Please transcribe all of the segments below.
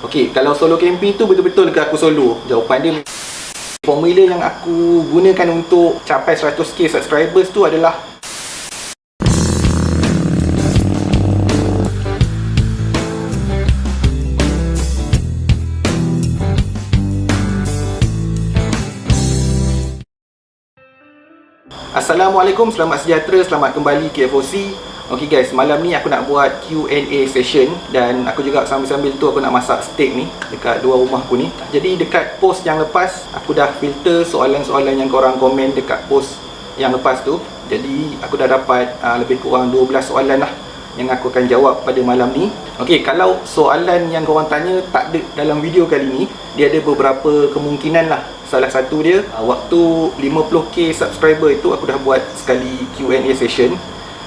Okey, kalau solo camping tu betul-betul ke aku solo? Jawapan dia, formula yang aku gunakan untuk capai 100k subscribers tu adalah Assalamualaikum, selamat sejahtera, selamat kembali ke FOC. Okey guys, malam ni aku nak buat Q&A session. Dan aku juga sambil-sambil tu aku nak masak steak ni dekat luar rumah aku ni. Jadi dekat post yang lepas, aku dah filter soalan-soalan yang korang komen dekat post yang lepas tu. Jadi aku dah dapat lebih kurang 12 soalan lah yang aku akan jawab pada malam ni. Okey, kalau soalan yang korang tanya tak ada dalam video kali ni, dia ada beberapa kemungkinan lah. Salah satu dia, waktu 50k subscriber itu aku dah buat sekali Q&A session.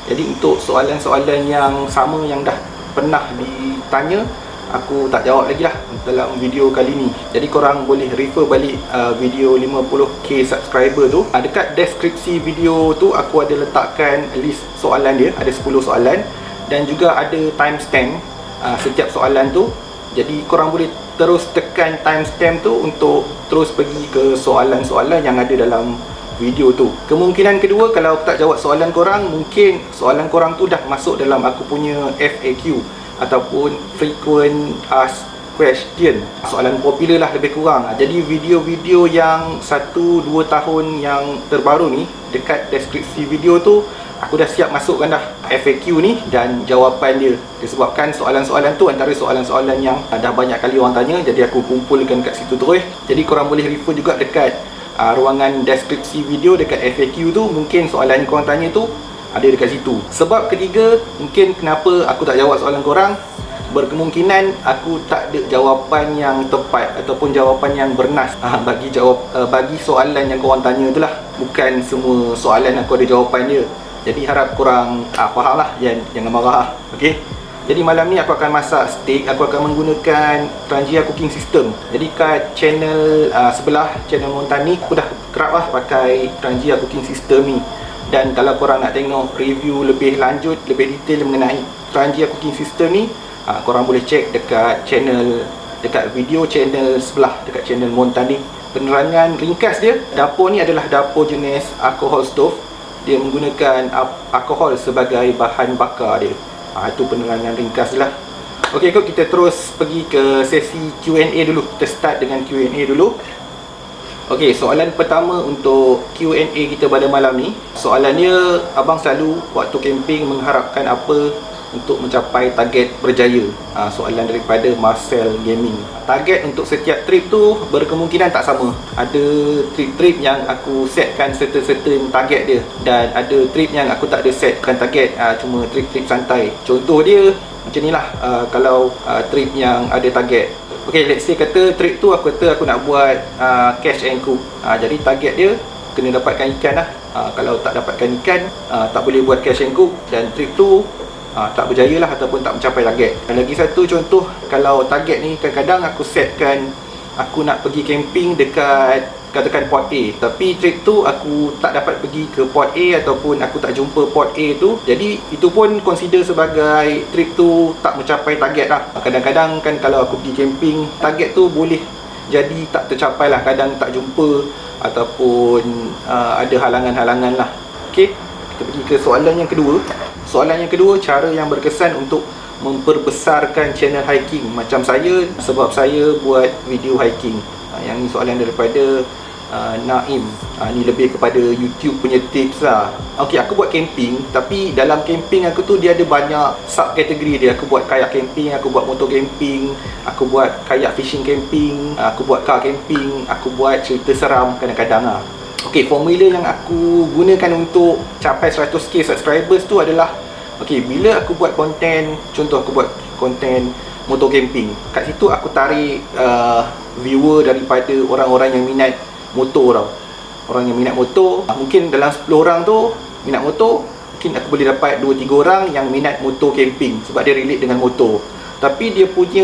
Jadi untuk soalan-soalan yang sama yang dah pernah ditanya, aku tak jawab lagi lah dalam video kali ni. Jadi korang boleh refer balik video 50k subscriber tu. Dekat deskripsi video tu aku ada letakkan list soalan dia, ada 10 soalan. Dan juga ada timestamp setiap soalan tu. Jadi korang boleh terus tekan timestamp tu untuk terus pergi ke soalan-soalan yang ada dalam video tu. Kemungkinan kedua, kalau aku tak jawab soalan korang, mungkin soalan korang tu dah masuk dalam aku punya FAQ ataupun frequent asked question. Soalan popular lah lebih kurang. Jadi video-video yang 1-2 tahun yang terbaru ni, dekat deskripsi video tu aku dah siap masukkan dah FAQ ni dan jawapan dia. Disebabkan soalan-soalan tu antara soalan-soalan yang dah banyak kali orang tanya, jadi aku kumpulkan kat situ terus. Jadi korang boleh refer juga dekat ruangan deskripsi video dekat FAQ tu. Mungkin soalan yang korang tanya tu ada dekat situ. Sebab ketiga, mungkin kenapa aku tak jawab soalan korang, berkemungkinan aku tak ada jawapan yang tepat ataupun jawapan yang bernas bagi soalan yang korang tanya tu lah. Bukan semua soalan aku ada jawapan dia. Jadi harap korang faham lah, jangan marah lah. Okay? Jadi malam ni aku akan masak steak. Aku akan menggunakan Trangia Cooking System. Jadi kat channel sebelah, channel Montani, aku dah kerap lah pakai Trangia Cooking System ni. Dan kalau korang nak tengok review lebih lanjut, lebih detail mengenai Trangia Cooking System ni, korang boleh check dekat channel, dekat video channel sebelah, dekat channel Montani. Penerangan ringkas dia, dapur ni adalah dapur jenis alcohol stove. Dia menggunakan alkohol sebagai bahan bakar dia. Itu penerangan ringkas lah. Okey, kita terus pergi ke sesi Q&A dulu. Kita start dengan Q&A dulu. Okey, soalan pertama untuk Q&A kita pada malam ni. Soalannya, abang selalu waktu camping mengharapkan apa untuk mencapai target berjaya? Soalan daripada Marcel Gaming. Target untuk setiap trip tu berkemungkinan tak sama. Ada trip-trip yang aku setkan certain target dia, dan ada trip yang aku tak ada setkan target, cuma trip-trip santai. Contoh dia macam ni lah. Kalau trip yang ada target, okay, let's say kata trip tu aku kata aku nak buat catch and cook. Jadi target dia kena dapatkan ikan lah. Kalau tak dapatkan ikan, tak boleh buat catch and cook, dan trip tu tak berjaya lah ataupun tak mencapai target. Dan lagi satu contoh, kalau target ni kadang-kadang aku setkan aku nak pergi camping dekat katakan port A, tapi trip tu aku tak dapat pergi ke port A ataupun aku tak jumpa port A tu. Jadi itu pun consider sebagai trip tu tak mencapai target lah. Kadang-kadang kan kalau aku pergi camping, target tu boleh jadi tak tercapai lah. Kadang tak jumpa ataupun ada halangan-halangan lah. Okay, kita pergi ke soalan yang kedua. Soalan yang kedua, cara yang berkesan untuk memperbesarkan channel hiking macam saya, sebab saya buat video hiking. Yang ni soalan daripada Naim. Ni lebih kepada YouTube punya tips lah. Ok, aku buat camping, tapi dalam camping aku tu dia ada banyak subkategori dia. Aku buat kayak camping, aku buat motor camping, aku buat kayak fishing camping, aku buat car camping, aku buat cerita seram kadang-kadang lah. Ok, formula yang aku gunakan untuk capai 100k subscribers tu adalah, ok, bila aku buat konten, contoh aku buat konten motor camping, kat situ aku tarik viewer daripada orang-orang yang minat motor tau. Orang yang minat motor, mungkin dalam 10 orang tu minat motor, mungkin aku boleh dapat 2-3 orang yang minat motor camping sebab dia relate dengan motor. Tapi dia punya,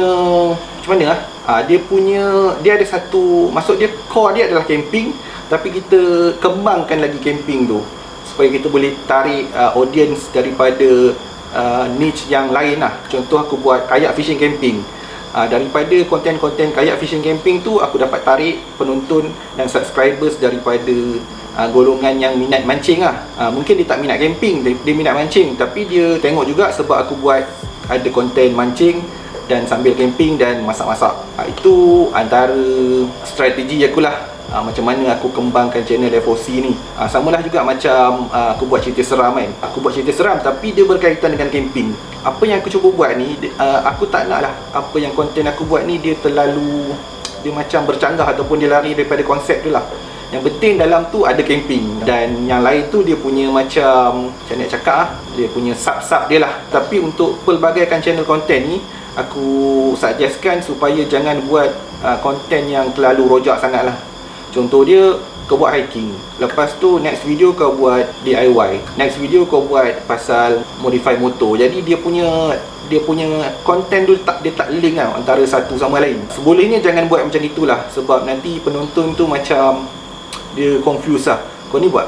macam mana lah, dia ada satu, maksud dia core dia adalah camping, tapi kita kembangkan lagi camping tu supaya kita boleh tarik audience daripada niche yang lain lah. Contoh aku buat kayak fishing camping, Daripada konten-konten kayak fishing camping tu, aku dapat tarik penonton dan subscribers daripada golongan yang minat mancing lah. Mungkin dia tak minat camping, dia minat mancing, tapi dia tengok juga sebab aku buat ada konten mancing dan sambil camping dan masak-masak. Itu antara strategi aku lah, macam mana aku kembangkan channel FOC ni. Samalah juga macam aku buat cerita seram kan. Aku buat cerita seram tapi dia berkaitan dengan camping. Apa yang aku cuba buat ni, aku tak nak lah apa yang konten aku buat ni dia terlalu, dia macam bercanggah ataupun dia lari daripada konsep tu lah. Yang penting dalam tu ada camping, dan yang lain tu dia punya macam nak cakap lah, dia punya sub-sub dia lah. Tapi untuk pelbagaikan channel konten ni, aku suggestkan supaya jangan buat konten yang terlalu rojak sangat lah. Contoh dia, kau buat hiking, lepas tu next video kau buat DIY, next video kau buat pasal modify motor. Jadi dia punya konten tu dia tak link lah antara satu sama lain. Sebolehnya jangan buat macam itulah, sebab nanti penonton tu macam dia confuse lah. Kau ni buat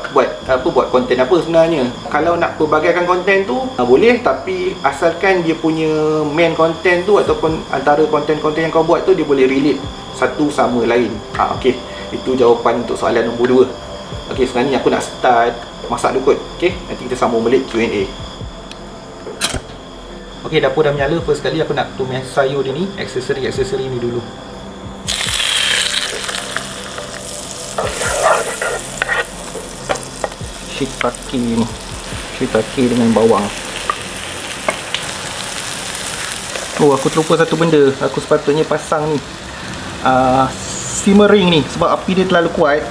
konten apa sebenarnya? Kalau nak pelbagaikan konten tu boleh, tapi asalkan dia punya main konten tu ataupun antara konten-konten yang kau buat tu dia boleh relate satu sama lain. Okey, itu jawapan untuk soalan nombor 2. Okey, sekarang ni aku nak start masak dulu kot. Okey, nanti kita sambung balik Q&A. Okey, dapur dah menyala. First kali aku nak tumis sayur dia ni, aksesori ni dulu. Shiitake dengan bawang. Oh, aku terlupa satu benda. Aku sepatutnya pasang ni simmering ni, sebab api dia terlalu kuat.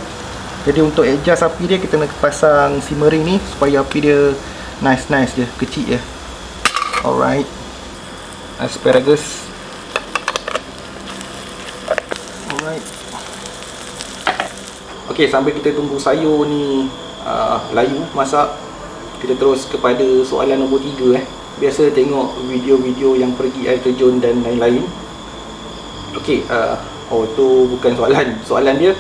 Jadi untuk adjust api dia, kita nak pasang simmering ni supaya api dia nice je, kecil je. Alright, asparagus. Alright. Okey, sambil kita tunggu sayur ni layu masak, kita terus kepada soalan nombor 3. Biasa tengok video-video yang pergi air terjun dan lain-lain. Okey, tu bukan soalan dia.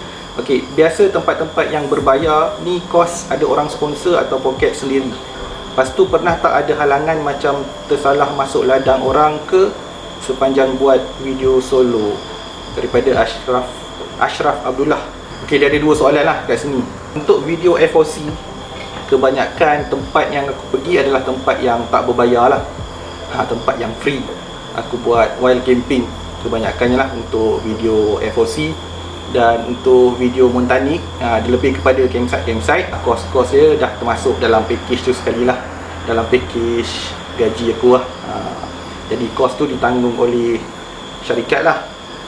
Okey, biasa tempat-tempat yang berbayar ni kos ada orang sponsor atau poket sendiri. Lepas tu pernah tak ada halangan macam tersalah masuk ladang orang ke sepanjang buat video solo? Daripada Ashraf Abdullah. Okey, dia ada 2 soalan lah kat sini. Untuk video FOC, kebanyakan tempat yang aku pergi adalah tempat yang tak berbayar lah, tempat yang free. Aku buat wild camping kebanyakannya lah untuk video FOC. Dan untuk video montanik, dia lebih kepada campsite. Kos-kos dia dah termasuk dalam package tu sekali lah, dalam package gaji aku lah. Jadi kos tu ditanggung oleh syarikat lah.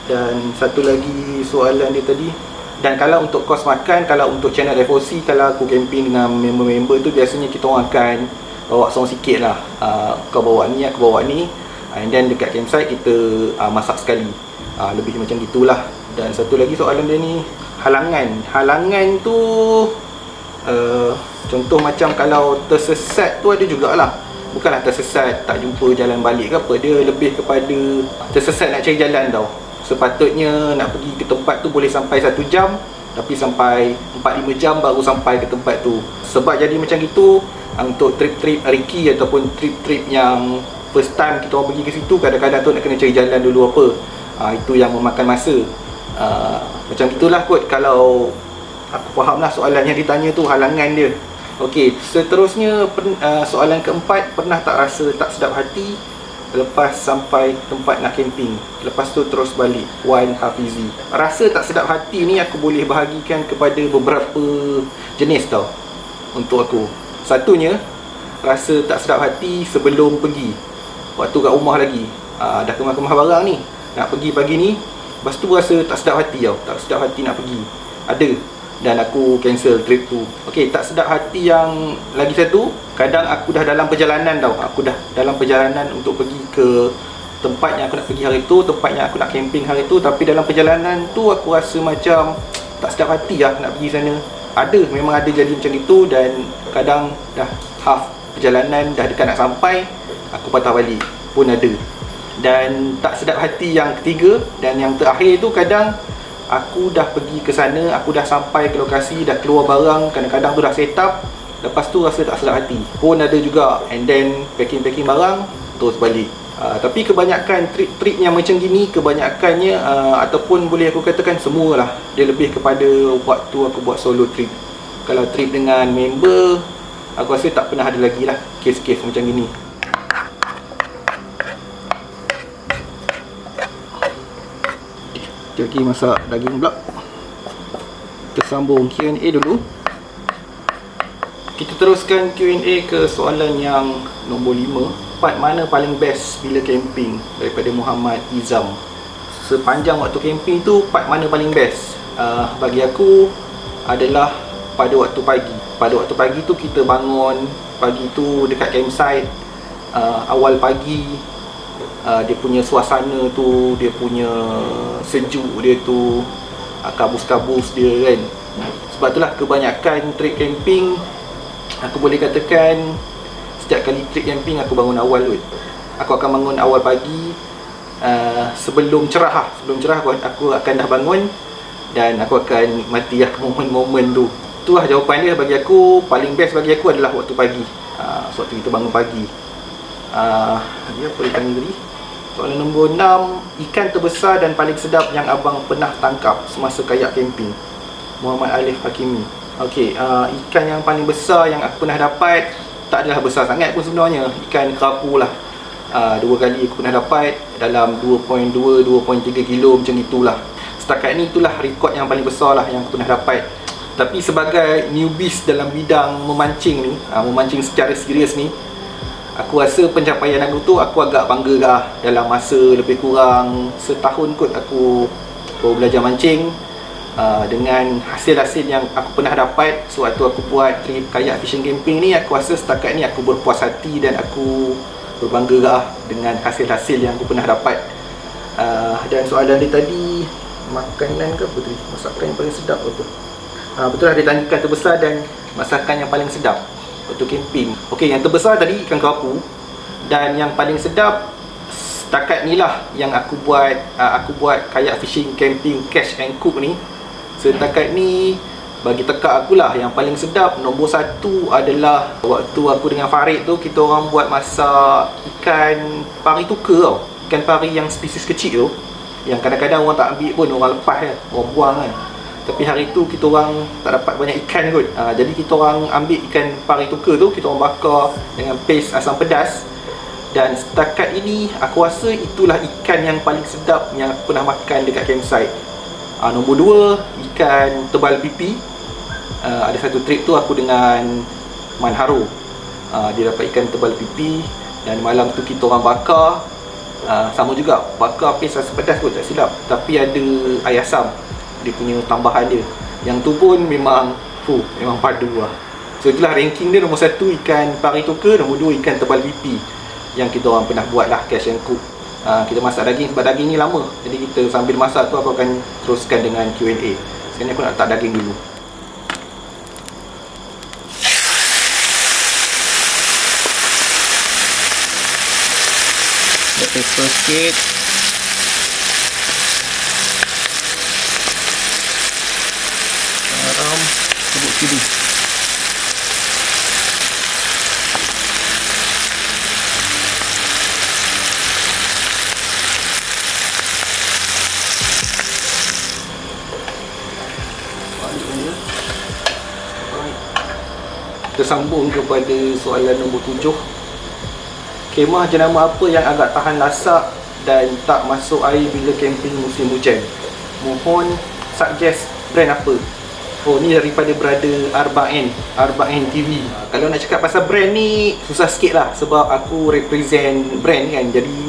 Dan satu lagi soalan dia tadi, dan kalau untuk kos makan, kalau untuk channel FOC, kalau aku camping dengan member-member tu, biasanya kita orang akan bawa seorang sikit lah. Kau bawa ni, aku bawa ni, and then dekat campsite kita masak sekali. Lebih macam gitulah. Dan satu lagi soalan dia ni, halangan tu contoh macam kalau tersesat tu ada jugalah. Bukanlah tersesat tak jumpa jalan balik ke apa, dia lebih kepada tersesat nak cari jalan tau. Sepatutnya nak pergi ke tempat tu boleh sampai 1 jam, tapi sampai 4-5 jam baru sampai ke tempat tu. Sebab jadi macam gitu, untuk trip-trip Riki ataupun trip-trip yang first time kita orang pergi ke situ, kadang-kadang tu nak kena cari jalan dulu apa. Itu yang memakan masa. Macam itulah kot kalau aku faham lah soalan yang ditanya tu, halangan dia. Okey, seterusnya soalan keempat, pernah tak rasa tak sedap hati lepas sampai tempat nak camping, lepas tu terus balik? Wan Hafizi. Rasa tak sedap hati ni aku boleh bahagikan kepada beberapa jenis tau untuk aku. Satunya, rasa tak sedap hati sebelum pergi, waktu kat rumah lagi, dah kemas-kemas barang ni, nak pergi pagi ni, lepas tu rasa tak sedap hati tau, tak sedap hati nak pergi. Ada, dan aku cancel trip tu. Okey, tak sedap hati yang lagi satu, kadang aku dah dalam perjalanan tau, aku dah dalam perjalanan untuk pergi ke tempat yang aku nak pergi hari tu, tempat yang aku nak camping hari tu, tapi dalam perjalanan tu aku rasa macam tak sedap hati lah nak pergi sana. Ada, memang ada jadi macam itu. Dan kadang dah half perjalanan, dah dekat nak sampai, aku patah balik pun ada. Dan tak sedap hati yang ketiga dan yang terakhir tu, kadang aku dah pergi ke sana, aku dah sampai ke lokasi, dah keluar barang, kadang-kadang tu dah set up, lepas tu rasa tak sedap hati pun ada juga. And then packing barang, terus balik. Tapi kebanyakan trip-trip yang macam gini, kebanyakannya ataupun boleh aku katakan semualah, dia lebih kepada waktu aku buat solo trip. Kalau trip dengan member, aku rasa tak pernah ada lagi lah kes-kes macam gini. Kita lagi masak daging pula. Kita sambung Q&A dulu. Kita teruskan Q&A ke soalan yang nombor 5. Part mana paling best bila camping? Daripada Muhammad Izam. Sepanjang waktu camping tu, part mana paling best? Bagi aku adalah pada waktu pagi. Pada waktu pagi tu kita bangun pagi tu dekat campsite, awal pagi, dia punya suasana tu, dia punya sejuk dia tu, kabus-kabus dia kan. Sebab itulah kebanyakan trip camping, aku boleh katakan setiap kali trip camping aku bangun awal kot. Aku akan bangun awal pagi, sebelum cerah aku akan dah bangun dan aku akan nikmati momen-momen tu. Itulah jawapan dia. Bagi aku, paling best bagi aku adalah waktu pagi. Waktu kita bangun pagi. Dia apa dia tanya tadi? Soalan nombor 6, ikan terbesar dan paling sedap yang abang pernah tangkap semasa kayak camping. Muhammad Alif Hakimi. Okey, ikan yang paling besar yang aku pernah dapat tak adalah besar sangat pun sebenarnya. Ikan kerapu lah. 2 kali aku pernah dapat dalam 2.2-2.3 kilo macam itulah. Setakat ni itulah rekod yang paling besar lah yang aku pernah dapat. Tapi sebagai newbies dalam bidang memancing ni, memancing secara serius ni, aku rasa pencapaian aku tu aku agak bangga lah. Dalam masa lebih kurang setahun kot aku baru belajar mancing. Dengan hasil-hasil yang aku pernah dapat sewaktu aku buat trip kayak fishing camping ni, aku rasa setakat ni aku berpuas hati dan aku berbangga lah dengan hasil-hasil yang aku pernah dapat. Dan soalan dia tadi, makanan ke apa tadi? Masakan yang paling sedap apa? Betul lah, dia tanya ikan terbesar dan masakan yang paling sedap waktu camping. Okey, yang terbesar tadi ikan kerapu, dan yang paling sedap setakat ni lah yang aku buat kayak fishing camping catch and cook ni. Setakat ni bagi tekak akulah yang paling sedap, nombor 1 adalah waktu aku dengan Farid tu, kita orang buat masak ikan pari tuka tau. Ikan pari yang spesies kecil tu, yang kadang-kadang orang tak ambil pun, orang lepas kan, orang buang kan. Tapi hari tu kita orang tak dapat banyak ikan kot. Jadi kita orang ambil ikan pari tuka tu, kita orang bakar dengan paste asam pedas. Dan setakat ini aku rasa itulah ikan yang paling sedap yang aku pernah makan dekat campsite. Nombor 2, ikan tebal pipi. Ada satu trip tu aku dengan Manharo, dia dapat ikan tebal pipi dan malam tu kita orang bakar. Sama juga, bakar paste asam pedas kot tak silap, tapi ada air asam, dia punya tambahan dia. Yang tu pun memang padu lah. So itulah ranking dia, nombor 1 ikan pari tuka, nombor 2 ikan tebal pipi yang kita orang pernah buat lah catch and cook. Kita masak daging sebab daging ni lama, jadi kita sambil masak tu aku akan teruskan dengan Q&A. Sekarang aku nak letak daging dulu. Black pepper sikit, garam, bubuk cili. Kita sambung kepada soalan nombor 7. Kemah jenama apa yang agak tahan lasak dan tak masuk air bila camping musim hujan? Mohon suggest brand apa? Oh, ni daripada brother Arba'in TV. Kalau nak cakap pasal brand ni susah sikit lah, sebab aku represent brand kan. Jadi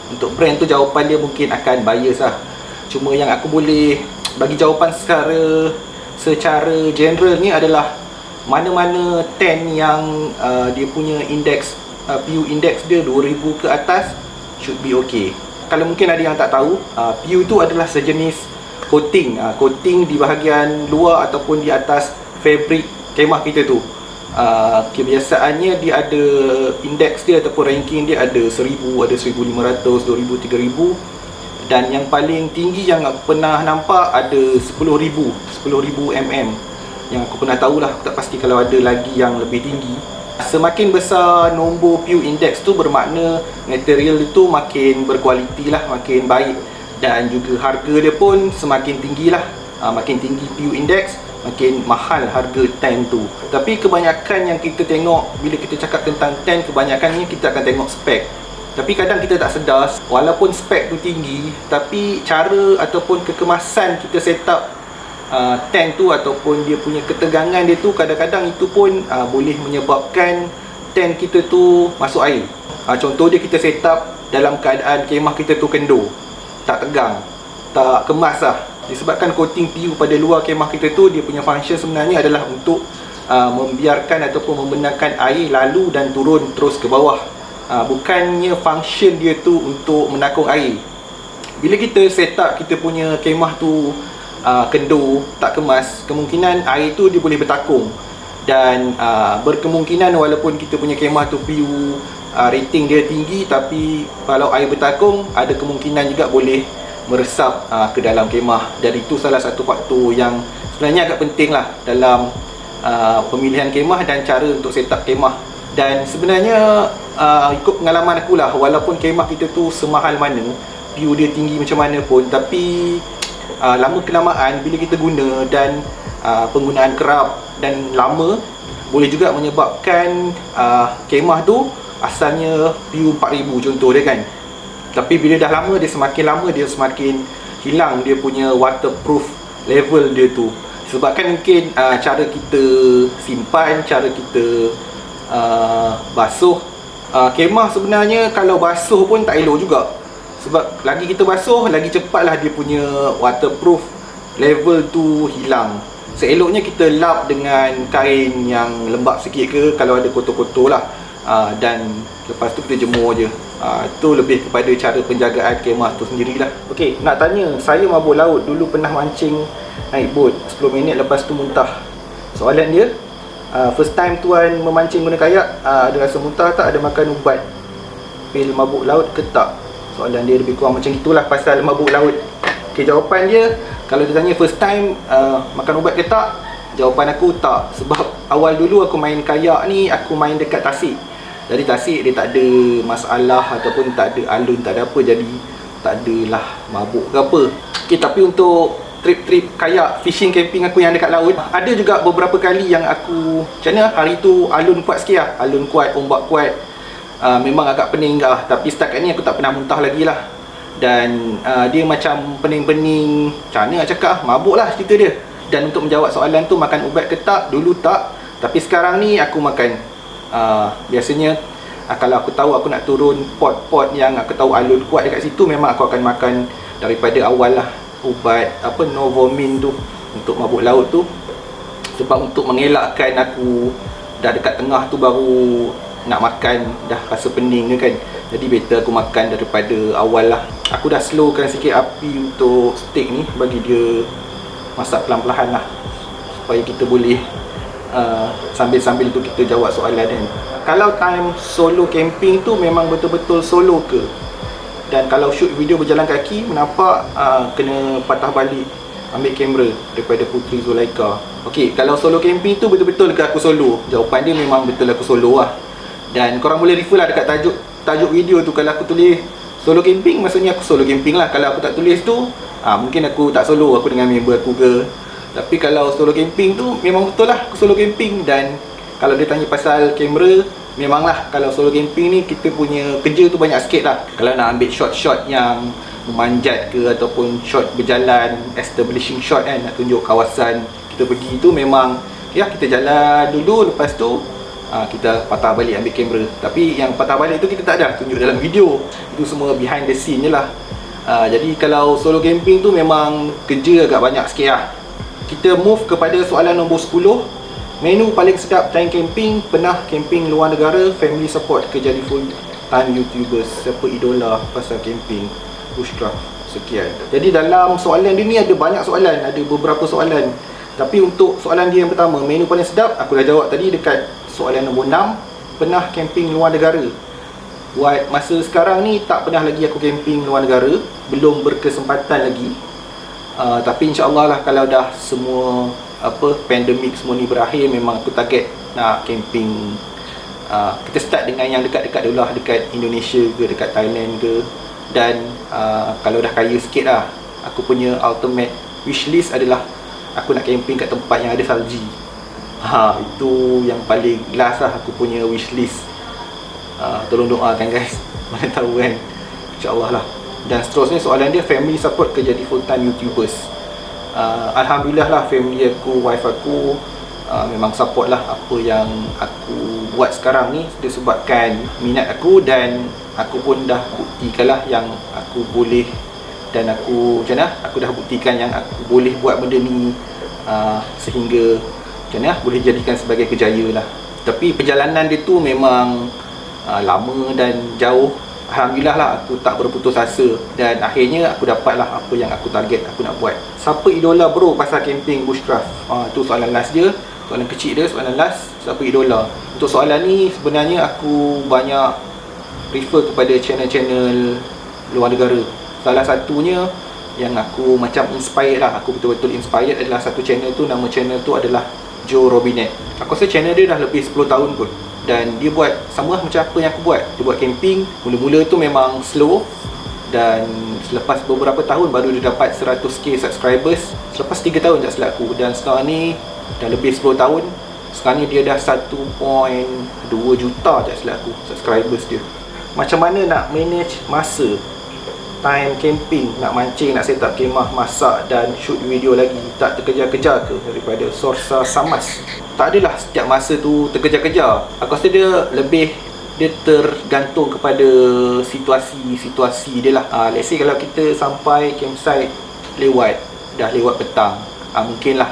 untuk brand tu jawapan dia mungkin akan bias lah. Cuma yang aku boleh bagi jawapan secara general ni adalah mana-mana tent yang dia punya index, PU index dia 2000 ke atas should be okay. Kalau mungkin ada yang tak tahu, PU tu adalah sejenis coating, coating di bahagian luar ataupun di atas fabric kemah kita tu. Kebiasaannya dia ada index dia ataupun ranking dia ada 1000, ada 1500, 2000, 3000, dan yang paling tinggi yang aku pernah nampak ada 10,000 mm. Yang aku pernah tahulah, aku tak pasti kalau ada lagi yang lebih tinggi. Semakin besar nombor PU index tu bermakna material itu makin berkualiti lah, makin baik, dan juga harga dia pun semakin tinggi lah. Makin tinggi PU index, makin mahal harga TAN tu. Tapi kebanyakan yang kita tengok bila kita cakap tentang TAN, kebanyakannya kita akan tengok spek. Tapi kadang kita tak sedar, walaupun spek tu tinggi, tapi cara ataupun kekemasan kita set up tank tu ataupun dia punya ketegangan dia tu, kadang-kadang itu pun boleh menyebabkan tank kita tu masuk air. Contoh dia, kita set up dalam keadaan kemah kita tu kendur, tak tegang, tak kemas lah. Disebabkan coating PU pada luar kemah kita tu, dia punya function sebenarnya adalah untuk membiarkan ataupun membenarkan air lalu dan turun terus ke bawah. Bukannya function dia tu untuk menakung air. Bila kita set up kita punya kemah tu kendur, tak kemas, kemungkinan air tu dia boleh bertakung. Dan berkemungkinan walaupun kita punya kemah tu PU rating dia tinggi, tapi kalau air bertakung, ada kemungkinan juga boleh meresap ke dalam kemah. Dan itu salah satu faktor yang sebenarnya agak penting lah dalam pemilihan kemah dan cara untuk set up kemah. Dan sebenarnya ikut pengalaman aku lah, walaupun kemah kita tu semahal mana, PU dia tinggi macam mana pun, tapi lama kelamaan bila kita guna dan penggunaan kerap dan lama, boleh juga menyebabkan kemah tu asalnya PU 4000 contoh dia kan, tapi bila dah lama, dia semakin hilang dia punya waterproof level dia tu. Sebabkan mungkin cara kita simpan, cara kita basuh kemah, sebenarnya kalau basuh pun tak elok juga. Sebab lagi kita basuh, lagi cepatlah dia punya waterproof level tu hilang. Seeloknya kita lap dengan kain yang lembap sikit ke, kalau ada kotor-kotor lah, dan lepas tu kita jemur je. Itu lebih kepada cara penjagaan kemah tu sendirilah. Okey, nak tanya, saya mabuk laut, dulu pernah mancing naik bot 10 minit lepas tu muntah. Soalan dia, first time tuan memancing guna kayak, ada rasa muntah tak? Ada makan ubat pil mabuk laut ke tak? Soalan dia lebih kurang macam itulah pasal mabuk laut. Okay, jawapan dia, kalau dia tanya first time makan ubat ke tak, jawapan aku tak. Sebab awal dulu aku main kayak ni, aku main dekat tasik. Jadi tasik dia tak ada masalah ataupun tak ada alun, tak ada apa, jadi tak adalah mabuk ke apa. Okay, tapi untuk trip-trip kayak fishing camping aku yang dekat laut, ada juga beberapa kali yang aku, macam mana, hari tu alun kuat sikit lah, alun kuat, ombak kuat, memang agak pening lah. Tapi setakat ni aku tak pernah muntah lagi lah. Dan dia macam pening-pening, macam mana nak cakap, mabuk lah cerita dia. Dan untuk menjawab soalan tu, makan ubat ke tak, dulu tak. Tapi sekarang ni aku makan. Biasanya kalau aku tahu aku nak turun pot-pot yang aku tahu alun kuat dekat situ, memang aku akan makan daripada awal lah ubat apa, Novomin tu untuk mabuk laut tu. Sebab untuk mengelakkan aku dah dekat tengah tu baru nak makan, dah rasa pening ke kan, jadi better aku makan daripada awal lah. Aku dah slowkan sikit api untuk steak ni, bagi dia masak pelan-pelan lah, supaya kita boleh sambil-sambil tu kita jawab soalan kan. Kalau time solo camping tu memang betul-betul solo ke? Dan kalau shoot video berjalan kaki, menampak kena patah balik ambil kamera daripada Puteri Zulaika. Okey, kalau solo camping tu betul-betul ke aku solo? Jawapan dia memang betul aku solo lah. Dan korang boleh refer lah dekat tajuk video tu. Kalau aku tulis solo camping, maksudnya aku solo camping lah. Kalau aku tak tulis tu, mungkin aku tak solo, aku dengan member aku ke. Tapi kalau solo camping tu, memang betul lah aku solo camping. Dan kalau dia tanya pasal kamera, memanglah kalau solo camping ni kita punya kerja tu banyak sikit lah. Kalau nak ambil shot-shot yang memanjat ke, ataupun shot berjalan, establishing shot kan, nak tunjuk kawasan kita pergi tu, memang ya kita jalan dulu, lepas tu kita patah balik ambil kamera. Tapi yang patah balik tu kita tak ada tunjuk dalam video, itu semua behind the scene je lah. Jadi kalau solo camping tu memang kerja agak banyak sikit lah. Kita move kepada soalan nombor 10. Menu paling sedap time camping, pernah camping luar negara, family support ke jadi full time YouTubers, siapa idola pasal camping, bushcraft, sekian. Jadi dalam soalan dia ni ada banyak soalan, ada beberapa soalan. Tapi untuk soalan dia yang pertama, menu paling sedap, aku dah jawab tadi dekat soalan nombor 6. Pernah camping luar negara. Buat masa sekarang ni tak pernah lagi aku camping luar negara, belum berkesempatan lagi. Tapi insyaAllah lah kalau dah semua pandemik semua ni berakhir, memang aku target nak camping kita start dengan yang dekat-dekat dulu lah, dekat Indonesia ke, dekat Thailand ke. Dan kalau dah kaya sikit lah, aku punya ultimate wishlist adalah aku nak camping kat tempat yang ada salji. Itu yang paling last lah aku punya wishlist. Tolong doakan guys, mana tahu kan, insyaAllah lah. Dan seterusnya soalan dia, family support ke jadi full time YouTubers? Alhamdulillah lah, family aku, wife aku memang support lah apa yang aku buat sekarang ni, disebabkan minat aku, dan aku pun dah buktikan lah yang aku boleh, dan aku macam mana, aku dah buktikan yang aku boleh buat benda ni sehingga macam mana, boleh jadikan sebagai kejaya lah. Tapi perjalanan dia tu memang lama dan jauh. Alhamdulillah lah, aku tak berputus asa, dan akhirnya aku dapat lah apa yang aku target aku nak buat. Siapa idola bro pasal camping bushcraft? Tu soalan last dia, soalan kecil dia, soalan last. Siapa idola? Untuk soalan ni sebenarnya aku banyak refer kepada channel-channel luar negara. Salah satunya yang aku macam inspired lah, aku betul-betul inspired adalah satu channel tu, nama channel tu adalah Joe Robinet. Aku rasa channel dia dah lebih 10 tahun pun, dan dia buat sama macam apa yang aku buat. Dia buat camping. Mula-mula tu memang slow, dan selepas beberapa tahun baru dia dapat 100k subscribers. Selepas 3 tahun tak silap aku, dan sekarang ni dah lebih 10 tahun. Sekarang ni dia dah 1.2 juta tak silap aku subscribers dia. Macam mana nak manage masa, time camping, nak mancing, nak set up kemah, masak dan shoot video lagi? Tak terkejar-kejar ke? Daripada Sorsa Samas. Tak adalah setiap masa tu terkejar-kejar. Aku rasa dia tergantung kepada situasi-situasi dia lah. Let's say kalau kita sampai campsite dah lewat petang, mungkin lah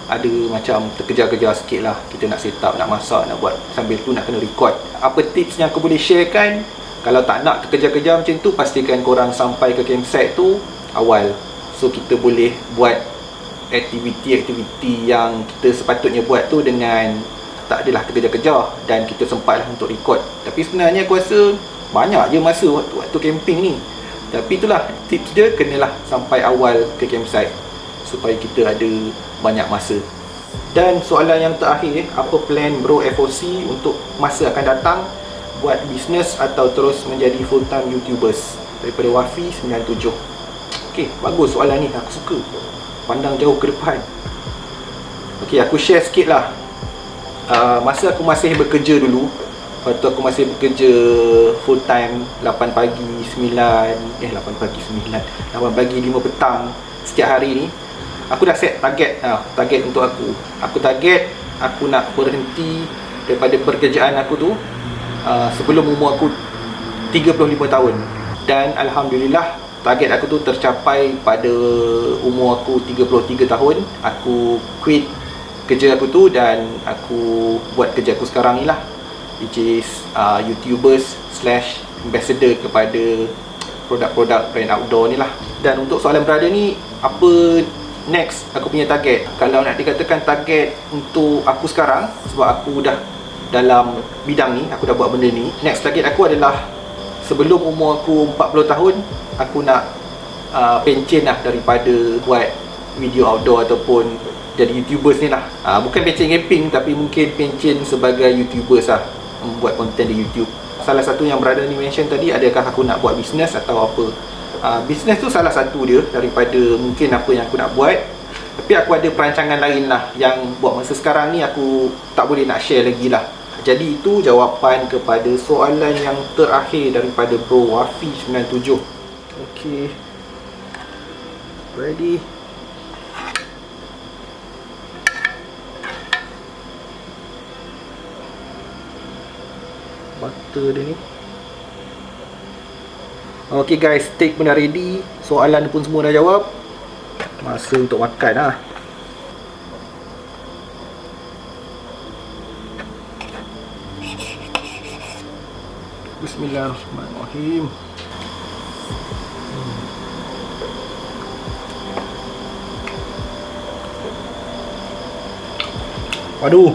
ada macam terkejar-kejar sikit lah. Kita nak set up, nak masak, nak buat, sambil tu nak kena record. Apa tips yang aku boleh sharekan? Kalau tak nak terkejar-kejar macam tu, pastikan korang sampai ke campsite tu awal, so kita boleh buat aktiviti-aktiviti yang kita sepatutnya buat tu dengan tak adalah terkejar-kejar, dan kita sempatlah untuk record. Tapi sebenarnya aku rasa banyak je masa waktu camping ni. Tapi itulah tips dia, kenalah sampai awal ke campsite supaya kita ada banyak masa. Dan soalan yang terakhir, apa plan bro FOC untuk masa akan datang? Buat bisnes atau terus menjadi full time YouTubers? Daripada Wafi 97. Okey, bagus soalan ni, aku suka. Pandang jauh ke depan. Okey, aku share sikit lah. Masa aku masih bekerja dulu, waktu aku masih bekerja full time 8 pagi 9 8 pagi 5 petang setiap hari ni, aku dah set target untuk aku. Aku target aku nak berhenti daripada pekerjaan aku tu sebelum umur aku 35 tahun. Dan Alhamdulillah, target aku tu tercapai pada umur aku 33 tahun. Aku quit kerja aku tu dan aku buat kerja aku sekarang ni lah, which is YouTubers / ambassador kepada produk-produk brand outdoor ni lah. Dan untuk soalan brother ni, apa next aku punya target? Kalau nak dikatakan target untuk aku sekarang, sebab aku dah dalam bidang ni, aku dah buat benda ni, next target aku adalah sebelum umur aku 40 tahun, aku nak pencen lah daripada buat video outdoor ataupun jadi YouTubers ni lah. Bukan pencen camping, tapi mungkin pencen sebagai YouTubers lah, buat konten di YouTube. Salah satu yang brother ni mention tadi, adakah aku nak buat bisnes atau apa? Bisnes tu salah satu dia daripada mungkin apa yang aku nak buat. Tapi aku ada perancangan lain lah, yang buat masa sekarang ni aku tak boleh nak share lagi lah. Jadi itu jawapan kepada soalan yang terakhir daripada Bro Wafi 97. Okay, ready? Butter dia ni. Okay guys, steak pun dah ready, soalan pun semua dah jawab. Masa untuk makan lah. Bismillahirrahmanirrahim. Waduh,